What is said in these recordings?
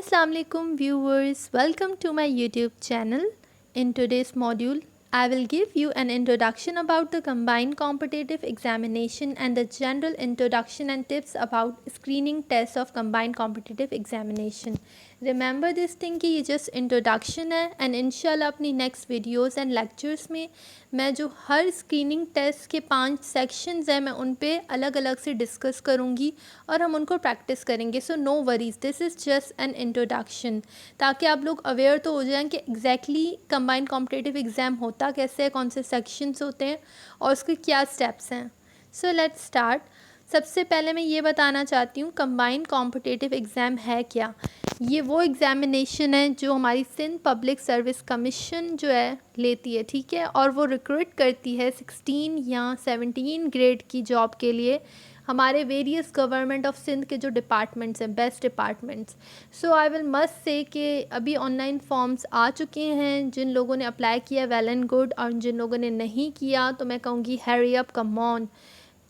Assalamualaikum viewers, welcome to my YouTube channel. In today's module, I will give you an introduction about the combined competitive examination and the general introduction and tips about screening tests of combined competitive examination. Remember this thing कि ये just introduction है and इंशाल्लाह अपनी next videos and lectures में मैं जो हर screening test के 5 sections हैं मैं उन पे अलग अलग से डिस्कस करूँगी और हम उनको प्रैक्टिस करेंगे. So no worries, this is just an introduction ताकि आप लोग अवेयर तो हो जाएं कि एग्जैक्टली कंबाइंड कॉम्पिटिटिव एग्ज़ाम होता कैसे है, कौन से सेक्शंस होते हैं और उसके क्या स्टेप्स हैं. So let's start. सबसे पहले मैं ये बताना चाहती हूँ कंबाइंड कॉम्पिटिटिव एग्ज़ाम है क्या. ये वो एग्ज़ामिनेशन है जो हमारी सिंध पब्लिक सर्विस कमीशन जो है लेती है, ठीक है, और वो रिक्रूट करती है 16 या 17 ग्रेड की जॉब के लिए हमारे वेरियस गवर्नमेंट ऑफ सिंध के जो डिपार्टमेंट्स हैं, best departments. So I will must say कि अभी ऑनलाइन फॉर्म्स आ चुके हैं. जिन लोगों ने अप्लाई किया वेल एंड गुड, और जिन लोगों ने नहीं किया तो मैं कहूँगी Harry up, come on,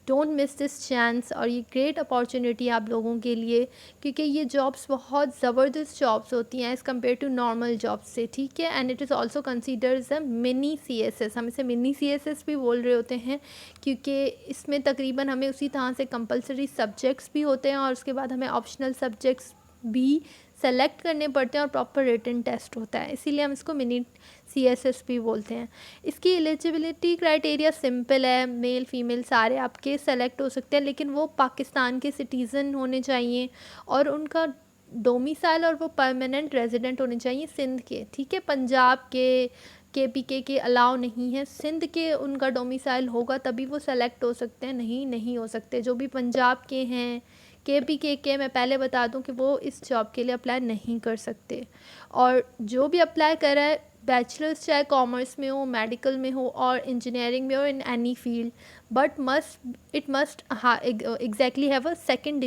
don't miss this chance. और ये ग्रेट अपॉर्चुनिटी आप लोगों के लिए, क्योंकि ये जॉब्स बहुत ज़बरदस्त जॉब्स होती हैं as compare to normal jobs से, ठीक है. And it is also considers a mini CSS. हम इसे मिनी CSS भी बोल रहे होते हैं क्योंकि इसमें तकरीबन हमें उसी तरह से कंपलसरी सब्जेक्ट्स भी होते हैं और उसके बाद हमें ऑप्शनल सब्जेक्ट्स भी सेलेक्ट करने पड़ते हैं और प्रॉपर रिटन टेस्ट होता है, इसीलिए हम इसको मिनी CSS भी बोलते हैं. इसकी एलिजिबिलिटी क्राइटेरिया सिंपल है, मेल फीमेल सारे आपके सेलेक्ट हो सकते हैं, लेकिन वो पाकिस्तान के सिटीज़न होने चाहिए और उनका डोमिसाइल और वो परमानेंट रेजिडेंट होने चाहिए सिंध के, ठीक है. पंजाब के KPK के अलाउ नहीं है, सिंध के उनका डोमिसाइल होगा तभी वो सेलेक्ट हो सकते हैं, नहीं हो सकते. जो भी पंजाब के हैं KPK के, मैं पहले बता दूं कि वो इस जॉब के लिए अप्लाई नहीं कर सकते. और जो भी अप्लाई कर रहा है बैचलर्स, चाहे कॉमर्स में हो, मेडिकल में हो और इंजीनियरिंग में हो, in any field, but it must exactly have a second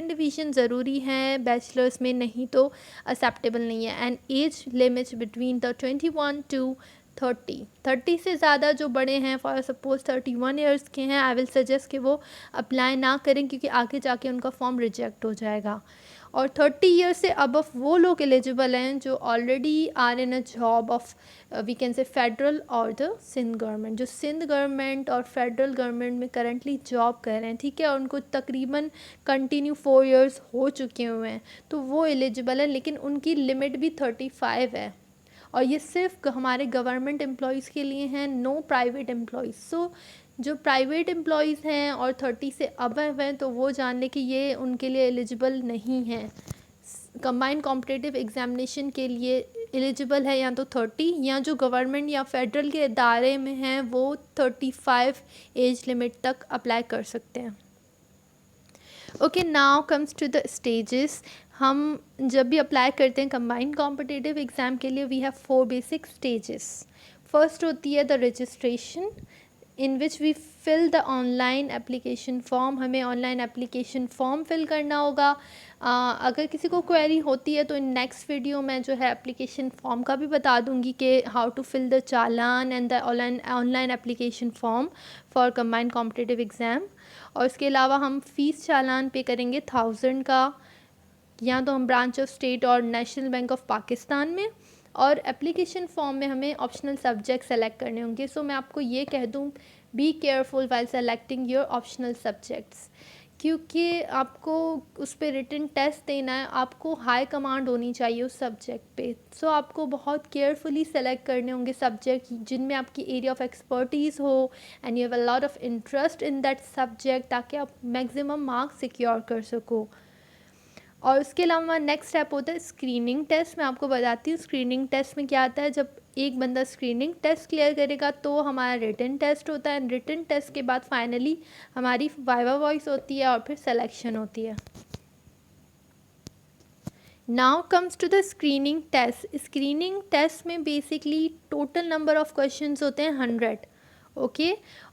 division ज़रूरी है बैचलर्स में, नहीं तो एक्सेप्टेबल नहीं है. And age limit between the 21 to 30 से ज़्यादा जो बड़े हैं, फॉर सपोज 31 ईयर्स के हैं, आई विल सजेस्ट कि वो अप्लाई ना करें क्योंकि आगे जाके उनका फॉर्म रिजेक्ट हो जाएगा. और 30 ईयर्स से अबव वो लोग एलिजिबल हैं जो already are in a job of we can say federal और द सिंध गवर्नमेंट, जो सिंध गवर्नमेंट और फेडरल गवर्नमेंट में करंटली जॉब कर रहे हैं, ठीक है, और उनको तकरीबन कंटिन्यू 4 ईयर्स हो चुके हुए हैं, तो वो एलिजिबल है. लेकिन उनकी लिमिट भी 35 है और ये सिर्फ हमारे गवर्नमेंट एम्प्लॉयज़ के लिए हैं, नो प्राइवेट एम्प्लॉयज़. सो जो प्राइवेट एम्प्लॉयज़ हैं और 30 से अबव हैं तो वो जान लें कि ये उनके लिए एलिजिबल नहीं है. कंबाइंड कॉम्पिटिटिव एग्जामिनेशन के लिए एलिजिबल है या तो 30, या जो गवर्नमेंट या फेडरल के इदारे में हैं वो 35 एज लिमिट तक अप्लाई कर सकते हैं. Okay, now comes to the stages. हम जब भी अप्लाई करते हैं कंबाइंड कॉम्पिटिटिव एग्ज़ाम के लिए, we have 4 basic stages. First होती है the registration, in which we fill the online application form. हमें ऑनलाइन एप्लीकेशन फॉर्म फिल करना होगा. अगर किसी को क्वेरी होती है तो इन नेक्स्ट वीडियो में जो है एप्लीकेशन फॉर्म का भी बता दूंगी कि how to fill the challan and the online application form for combined competitive exam. और इसके अलावा हम फ़ीस चालान पे करेंगे 1000 का, या तो हम ब्रांच ऑफ स्टेट और नेशनल बैंक ऑफ पाकिस्तान में. और एप्लीकेशन फॉर्म में हमें ऑप्शनल सब्जेक्ट सेलेक्ट करने होंगे. सो मैं आपको ये कह दूँ, be careful while selecting your optional subjects, क्योंकि आपको उस पर रिटन टेस्ट देना है, आपको हाई कमांड होनी चाहिए उस सब्जेक्ट पे. सो आपको बहुत केयरफुली सेलेक्ट करने होंगे सब्जेक्ट जिनमें आपकी एरिया ऑफ एक्सपर्टीज़ हो and you have a lot of interest in that subject, ताकि आप मैक्सिमम मार्क्स सिक्योर कर सको. और उसके अलावा नेक्स्ट स्टेप होता है स्क्रीनिंग टेस्ट. मैं आपको बताती हूँ स्क्रीनिंग टेस्ट में क्या आता है. जब एक बंदा स्क्रीनिंग टेस्ट क्लियर करेगा तो हमारा रिटन टेस्ट होता है. रिटन टेस्ट के बाद फाइनली हमारी वाइवा वॉइस होती है और फिर सिलेक्शन होती है. Now comes to the screening test. Screening test में basically total number of questions होते हैं 100. Okay,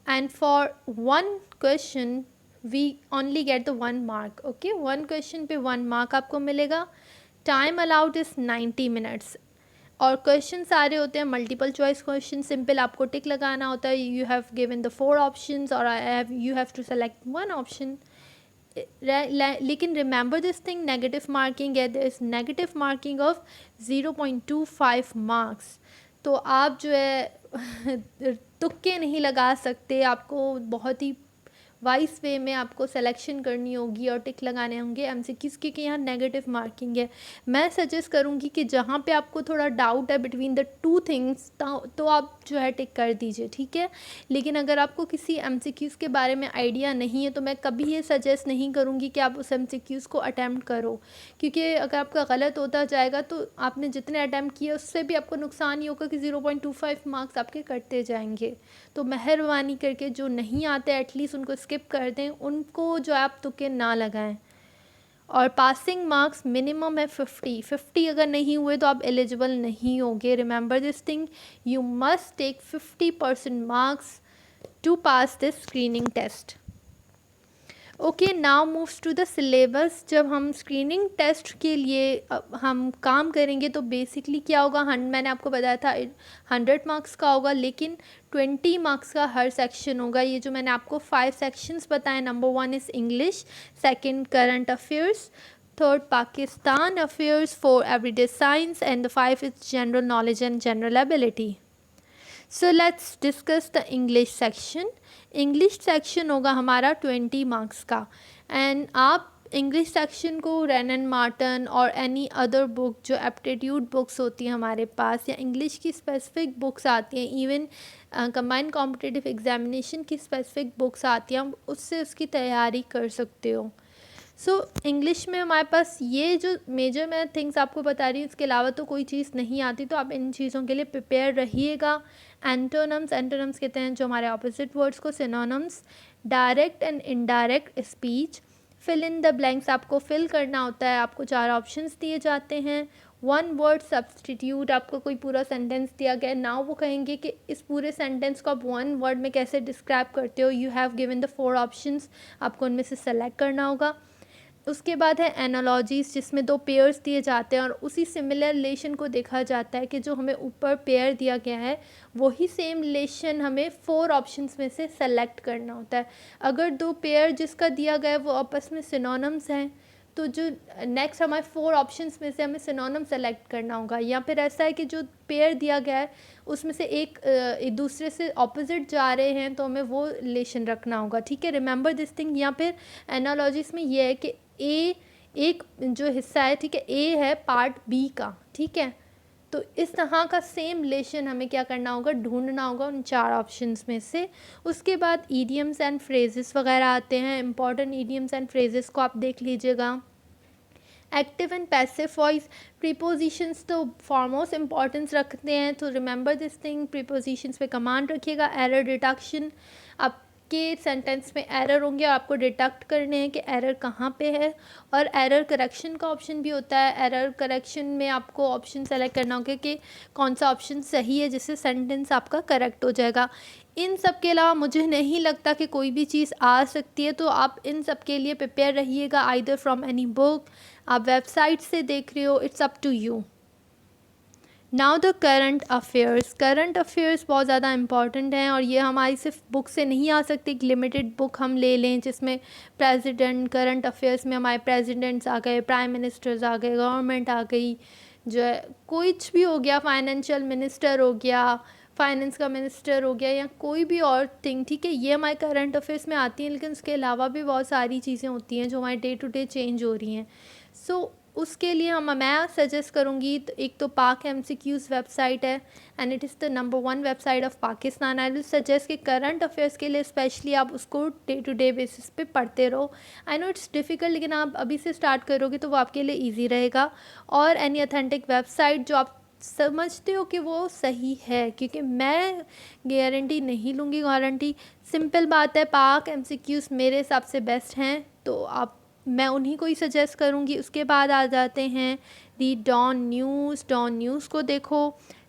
and for 1 question we only get the 1 mark. Okay, 1 question पे 1 मार्क आपको मिलेगा. Time allowed is 90 minutes. और क्वेश्चन सारे होते हैं मल्टीपल चॉइस क्वेश्चन, सिंपल आपको टिक लगाना होता है. You have given the 4 options और you have to select 1 option. लेकिन remember this thing, negative marking है, there is negative marking of 0.25 marks. तो आप जो है तुक्के नहीं लगा सकते, आपको बहुत ही वाइस वे में आपको सिलेक्शन करनी होगी और टिक लगाने होंगे एमसीक्यूज़ के, कि यहाँ नेगेटिव मार्किंग है। मैं सजेस्ट करूँगी कि जहाँ पे आपको थोड़ा डाउट है बिटवीन द टू थिंग्स, तो आप जो है टिक कर दीजिए, ठीक है। लेकिन अगर आपको किसी एमसीक्यूज़ के बारे में आइडिया नहीं है तो मैं कभी ये सजेस्ट नहीं करूँगी कि आप उस एमसीक्यूज़ को अटैम्प्ट करो, क्योंकि अगर आपका गलत होता जाएगा तो आपने जितने अटैम्प्ट किए उससे भी आपको नुकसान ही होगा कि 0.25 मार्क्स आपके कटते जाएंगे। तो मेहरबानी करके जो नहीं आते एटलीस्ट उनको स्किप कर दें, उनको जो आप तुक्के ना लगाएं। और पासिंग मार्क्स मिनिमम है 50 अगर नहीं हुए तो आप एलिजिबल नहीं होंगे। Remember this thing, you must take 50% marks to pass this screening test. Okay, now moves to the syllabus. जब हम स्क्रीनिंग टेस्ट के लिए हम काम करेंगे तो बेसिकली क्या होगा, मैंने आपको बताया था 100 मार्क्स का होगा, लेकिन 20 मार्क्स का हर सेक्शन होगा। ये जो मैंने आपको 5 सेक्शंस बताए, number 1 is English, second current affairs, third Pakistan affairs, 4 everyday science and the 5 is general knowledge and general ability. So let's discuss the English section. English section होगा हमारा 20 मार्क्स का, एंड आप इंग्लिश सेक्शन को रैन and Marton और any other book जो aptitude books होती हैं हमारे पास, या इंग्लिश की स्पेसिफिक बुक्स आती हैं, इवन कंबाइंड कॉम्पिटिटिव एग्जामिनेशन की स्पेसिफिक बुक्स आती हैं, उससे उसकी तैयारी कर सकते हो। सो इंग्लिश में हमारे पास ये जो मेजर मैं थिंग्स आपको बता रही हूँ, इसके अलावा तो कोई चीज़ नहीं आती, तो आप इन चीज़ों के लिए प्रिपेयर रहिएगा। एंटोनम्स कहते हैं जो हमारे ऑपोजिट वर्ड्स को, synonyms, direct and indirect speech, fill in the blanks आपको फिल करना होता है, आपको 4 ऑप्शंस दिए जाते हैं। 1 वर्ड सब्सटीट्यूट, आपको कोई पूरा सेंटेंस दिया गया है, नाउ वो कहेंगे कि इस पूरे सेंटेंस को आप 1 वर्ड में कैसे डिस्क्राइब करते हो, you have given the 4 options, आपको उनमें से सेलेक्ट करना होगा। उसके बाद है एनालॉजीज़, जिसमें 2 पेयर्स दिए जाते हैं और उसी सिमिलर रिलेशन को देखा जाता है कि जो हमें ऊपर पेयर दिया गया है वही सेम रिलेशन हमें 4 ऑप्शंस में से सेलेक्ट करना होता है। अगर 2 पेयर जिसका दिया गया है वो आपस में सिनोनिम्स हैं, तो जो नेक्स्ट हमारे 4 ऑप्शंस में से हमें सिनोनिम सेलेक्ट करना होगा। या फिर ऐसा है कि जो पेयर दिया गया है उसमें से एक दूसरे से ऑपोजिट जा रहे हैं, तो हमें वो रिलेशन रखना होगा, ठीक है। Remember this thing. या फिर एनालॉजीज़ में ये है कि ए एक जो हिस्सा है, ठीक है, ए है पार्ट बी का, ठीक है। तो इस तरह का सेम रिलेशन हमें क्या करना होगा, ढूंढना होगा उन 4 ऑप्शंस में से। उसके बाद ईडियम्स एंड फ्रेजेस वगैरह आते हैं। इंपॉर्टेंट ईडियम्स एंड फ्रेजेस को आप देख लीजिएगा। Active and passive voice, prepositions तो फॉरमोस्ट इंपॉर्टेंस रखते हैं, तो रिमेंबर दिस थिंग, प्रीपोजिशंस पे कमांड रखिएगा। एरर डिटेक्शन, आपके सेंटेंस में एरर होंगे और आपको डिटेक्ट करने हैं कि एरर कहाँ पे है। और एरर करेक्शन का ऑप्शन भी होता है। एरर करेक्शन में आपको ऑप्शन सेलेक्ट करना होगा कि कौन सा ऑप्शन सही है, जिससे सेंटेंस आपका करेक्ट हो जाएगा। इन सब के अलावा मुझे नहीं लगता कि कोई भी चीज़ आ सकती है, तो आप इन सब के लिए प्रिपेयर रहिएगा, आइदर फ्रॉम एनी बुक, आप वेबसाइट से देख रहे हो, it's up to you. Now the current affairs. Current affairs बहुत ज़्यादा इंपॉर्टेंट हैं और ये हमारी सिर्फ बुक से नहीं आ सकती। एक लिमिटेड बुक हम ले लें जिसमें प्रेसिडेंट, करंट अफेयर्स में हमारे प्रेसिडेंट्स आ गए, प्राइम मिनिस्टर्स आ गए, गवर्नमेंट आ गई, जो है कुछ भी हो गया, फाइनेंशियल मिनिस्टर हो गया, फाइनेंस का मिनिस्टर हो गया, या कोई भी और थिंग, ठीक है, ये हमारे करंट अफेयर्स में आती हैं। लेकिन उसके अलावा भी बहुत सारी चीज़ें होती हैं जो हमारे डे टू डे चेंज हो रही हैं। सो उसके लिए मैं सजेस्ट करूँगी, तो एक तो पाक एमसीक्यूज़ वेबसाइट है and it is the number 1 website of Pakistan. I will suggest कि करंट अफेयर्स के लिए स्पेशली आप उसको डे टू डे बेसिस पे पढ़ते रहो। आई नो इट्स डिफ़िकल्ट, लेकिन आप अभी से स्टार्ट करोगे तो वो आपके लिए ईजी रहेगा। और एनी अथेंटिक वेबसाइट जो आप समझते हो कि वो सही है, क्योंकि मैं गारंटी नहीं लूँगी, गारंटी सिंपल बात है, पाक एमसीक्यूज़ मेरे हिसाब से बेस्ट हैं, तो मैं उन्हीं को ही सजेस्ट करूँगी। उसके बाद आ जाते हैं दी डॉन न्यूज़। डॉन न्यूज़ को देखो।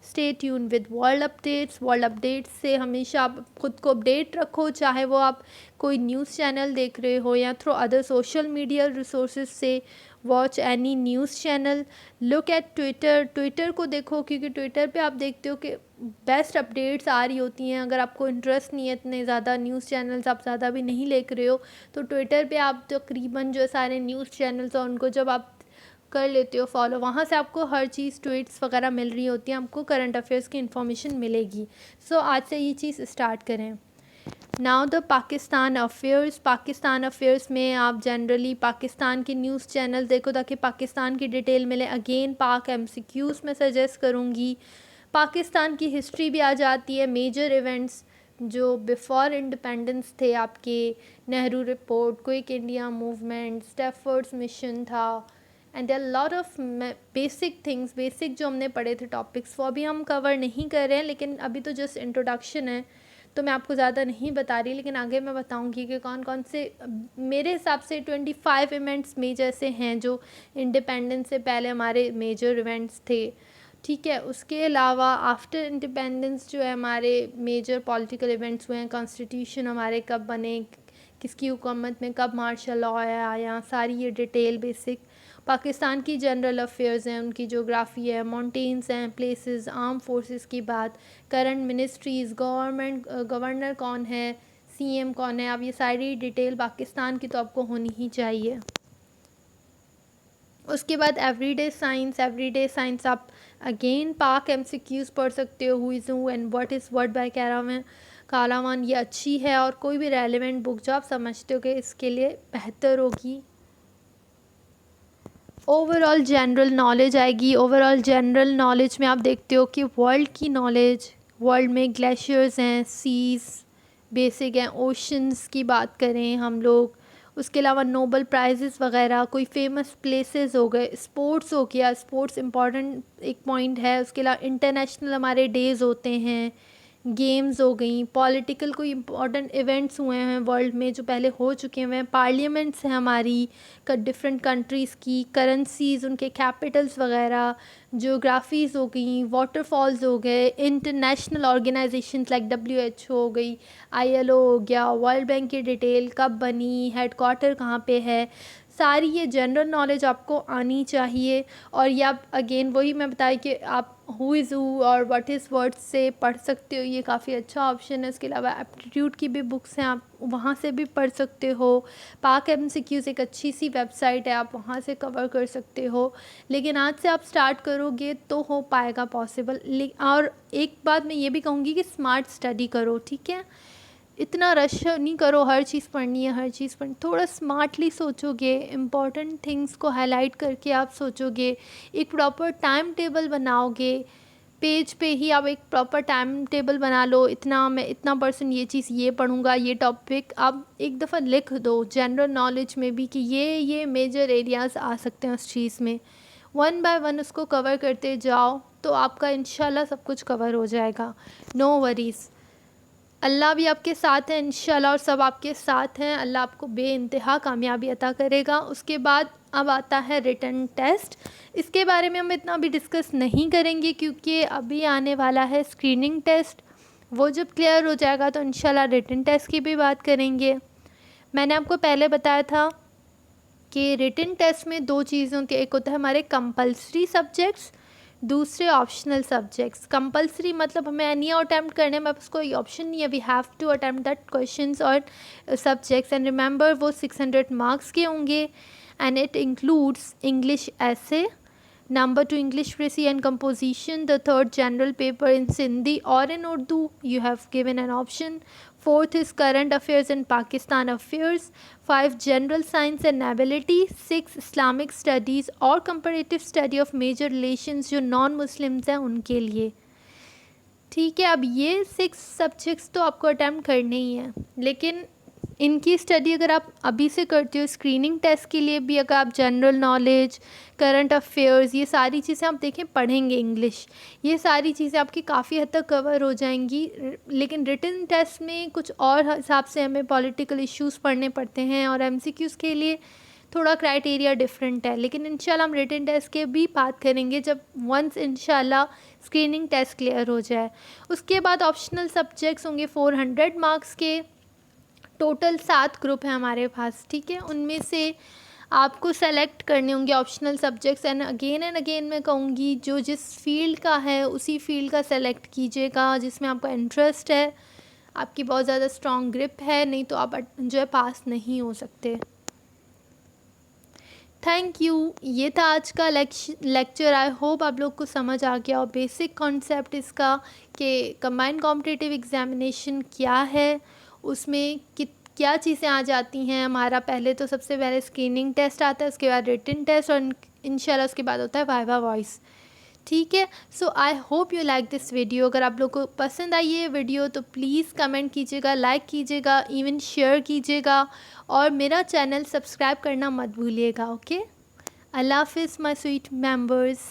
Stay tune with world updates. World updates से हमेशा आप खुद को अपडेट रखो, चाहे वो आप कोई न्यूज़ चैनल देख रहे हो या through other social media resources से। Watch any news channel. Look at Twitter. Twitter को देखो, क्योंकि ट्विटर पे आप देखते हो कि बेस्ट अपडेट्स आ रही होती हैं। अगर आपको इंटरेस्ट नहीं है इतने ज़्यादा न्यूज़ चैनल्स, आप ज़्यादा भी नहीं देख रहे हो, तो ट्विटर पे आप तकरीबन जो सारे न्यूज़ चैनल्स हैं उनको जब आप कर लेते हो फॉलो, वहाँ से आपको हर चीज़ ट्वीट्स वगैरह मिल रही होती हैं, आपको करंट अफेयर्स की इन्फॉर्मेशन मिलेगी। सो आज से ये चीज़ स्टार्ट करें। नाउ द पाकिस्तान अफेयर्स में आप जनरली पाकिस्तान के न्यूज़ चैनल देखो ताकि पाकिस्तान की डिटेल मिले। अगेन पाक MCQs में सजेस्ट करूँगी। पाकिस्तान की हिस्ट्री भी आ जाती है, मेजर इवेंट्स जो बिफोर इंडिपेंडेंस थे आपके, Nehru report, quit India movement, Stafford's mission था, and there lot of basic things, basic जो हमने पढ़े थे टॉपिक्स, वो अभी हम कवर नहीं कर रहे हैं, लेकिन अभी तो जस्ट इंट्रोडक्शन है तो मैं आपको ज़्यादा नहीं बता रही, लेकिन आगे मैं बताऊंगी कि कौन कौन से मेरे हिसाब से 25 इवेंट्स मेजर से हैं जो इंडिपेंडेंस से पहले हमारे मेजर इवेंट्स थे। ठीक है, उसके अलावा आफ्टर इंडिपेंडेंस जो है हमारे मेजर पॉलिटिकल इवेंट्स हुए हैं, कॉन्स्टिट्यूशन हमारे कब बने, किसकी हुकूमत में कब मार्शल लॉ आया, सारी ये डिटेल बेसिक। पाकिस्तान की जनरल अफेयर्स हैं, उनकी जोग्राफ़ी है, माउंटेन्स हैं, प्लेसेस, आर्म फोर्सेस की बात, करंट मिनिस्ट्रीज़, गवर्नर कौन है, CM कौन है, अब ये सारी डिटेल पाकिस्तान की तो आपको होनी ही चाहिए। उसके बाद एवरीडे साइंस आप अगेन पाक MCQs पढ़ सकते हो, who is who and what is what by कालावन, ये अच्छी है। और कोई भी रेलिवेंट बुक जो आप समझते हो कि इसके लिए बेहतर होगी। ओवरऑल जनरल नॉलेज आएगी। ओवरऑल जनरल नॉलेज में आप देखते हो कि वर्ल्ड की नॉलेज, वर्ल्ड में ग्लेशियर्स हैं, सीज़ बेसिक हैं, ओशंस की बात करें हम लोग, उसके अलावा नोबल प्राइजेस वगैरह, कोई फेमस प्लेसेस हो गए, स्पोर्ट्स हो गया, स्पोर्ट्स इम्पॉर्टेंट एक पॉइंट है। उसके अलावा इंटरनेशनल हमारे डेज़ होते हैं, गेम्स हो गई, पॉलिटिकल कोई इम्पॉर्टेंट इवेंट्स हुए हैं वर्ल्ड में जो पहले हो चुके हैं, पार्लियामेंट्स हैं हमारी डिफरेंट कंट्रीज़ की, करेंसीज़, उनके कैपिटल्स वगैरह, जोग्राफ़ीज़ हो गई, वाटरफॉल्स हो गए, इंटरनेशनल ऑर्गेनाइजेशंस लाइक WHO हो गई, ILO हो गया, वर्ल्ड बैंक की डिटेल कब बनी, हेडक्वार्टर कहाँ पे है, सारी ये जनरल नॉलेज आपको आनी चाहिए। और ये आप अगेन वही मैं बताई कि आप हु इज़ हु और व्हाट इज़ व्हाट से पढ़ सकते हो, ये काफ़ी अच्छा ऑप्शन है। इसके अलावा एप्टीट्यूड की भी बुक्स हैं, आप वहाँ से भी पढ़ सकते हो। पाक MCQs एक अच्छी सी वेबसाइट है, आप वहाँ से कवर कर सकते हो। लेकिन आज से आप स्टार्ट करोगे तो हो पाएगा पॉसिबल। और एक बात मैं ये भी कहूँगी कि स्मार्ट स्टडी करो, ठीक है, इतना रश नहीं करो, हर चीज़ पढ़नी है, हर चीज़ पढ़नी, थोड़ा स्मार्टली सोचोगे, इम्पॉर्टेंट थिंग्स को हाईलाइट करके आप सोचोगे, एक प्रॉपर टाइम टेबल बनाओगे, पेज पे ही आप एक प्रॉपर टाइम टेबल बना लो, मैं इतना परसेंट ये चीज़ ये पढ़ूँगा, ये टॉपिक आप एक दफ़ा लिख दो जनरल नॉलेज में भी कि ये मेजर एरियाज़ आ सकते हैं उस चीज़ में। 1 बाय 1 उसको कवर करते जाओ तो आपका इंशाल्लाह सब कुछ कवर हो जाएगा। नो वरीज़, अल्लाह भी आपके साथ है इंशाल्लाह, और सब आपके साथ हैं। अल्लाह आपको बेइंतहा कामयाबी अता करेगा। उसके बाद अब आता है रिटन टेस्ट। इसके बारे में हम इतना भी डिस्कस नहीं करेंगे क्योंकि अभी आने वाला है स्क्रीनिंग टेस्ट, वो जब क्लियर हो जाएगा तो इंशाल्लाह रिटन टेस्ट की भी बात करेंगे। मैंने आपको पहले बताया था कि रिटन टेस्ट में 2 चीज़ें होती हैं, एक होता है हमारे कंपल्सरी सब्जेक्ट्स, दूसरे ऑप्शनल सब्जेक्ट्स। कंपलसरी मतलब हमें एनी अटैम्प्ट करने में बस कोई ऑप्शन नहीं है, we have to attempt that questions और सब्जेक्ट्स एंड रिमेंबर वो 600 मार्क्स के होंगे एंड इट इंक्लूड्स इंग्लिश ऐसे, number 2 English Literacy and Composition, the 3rd general paper in Sindhi or in Urdu, you have given an option, 4th is current affairs and Pakistan affairs, 5 general science and ability, 6 Islamic studies और comparative study of major relations जो non Muslims हैं उनके लिए। ठीक है, अब ये 6 subjects तो आपको अटैम्प्ट करने ही हैं, लेकिन इनकी स्टडी अगर आप अभी से करते हो स्क्रीनिंग टेस्ट के लिए भी, अगर आप जनरल नॉलेज, करंट अफेयर्स, ये सारी चीज़ें आप देखें पढ़ेंगे, इंग्लिश, ये सारी चीज़ें आपकी काफ़ी हद तक कवर हो जाएंगी। लेकिन रिटन टेस्ट में कुछ और हिसाब से हमें पॉलिटिकल इश्यूज़ पढ़ने पड़ते हैं और MCQs के लिए थोड़ा क्राइटेरिया डिफरेंट है। लेकिन इंशाल्लाह हम रिटन टेस्ट के भी बात करेंगे जब वंस इंशाल्लाह स्क्रीनिंग टेस्ट क्लियर हो जाए। उसके बाद ऑप्शनल सब्जेक्ट्स होंगे 400 मार्क्स के, टोटल 7 ग्रुप हैं हमारे पास। ठीक है, उनमें से आपको सेलेक्ट करने होंगे ऑप्शनल सब्जेक्ट्स एंड अगेन मैं कहूँगी जो जिस फील्ड का है उसी फील्ड का सेलेक्ट कीजिएगा जिसमें आपका इंटरेस्ट है, आपकी बहुत ज़्यादा स्ट्रॉन्ग ग्रिप है, नहीं तो आप जो है पास नहीं हो सकते। Thank you. ये था आज का लेक्चर। आई होप आप लोग को समझ आ गया और बेसिक कॉन्सेप्ट इसका कि कंबाइंड कॉम्पिटिटिव एग्जामिनेशन क्या है, उसमें क्या चीज़ें आ जाती हैं। हमारा पहले तो सबसे पहले स्क्रीनिंग टेस्ट आता है, उसके बाद रिटन टेस्ट और इंशाल्लाह उसके बाद होता है वाइवा वॉइस। ठीक है, so I hope you like this video. अगर आप लोग को पसंद आई ये वीडियो तो प्लीज़ कमेंट कीजिएगा, लाइक कीजिएगा, इवन शेयर कीजिएगा और मेरा चैनल सब्सक्राइब करना मत भूलिएगा। ओके, अल्लाह हाफिज़ माय स्वीट मेंबर्स।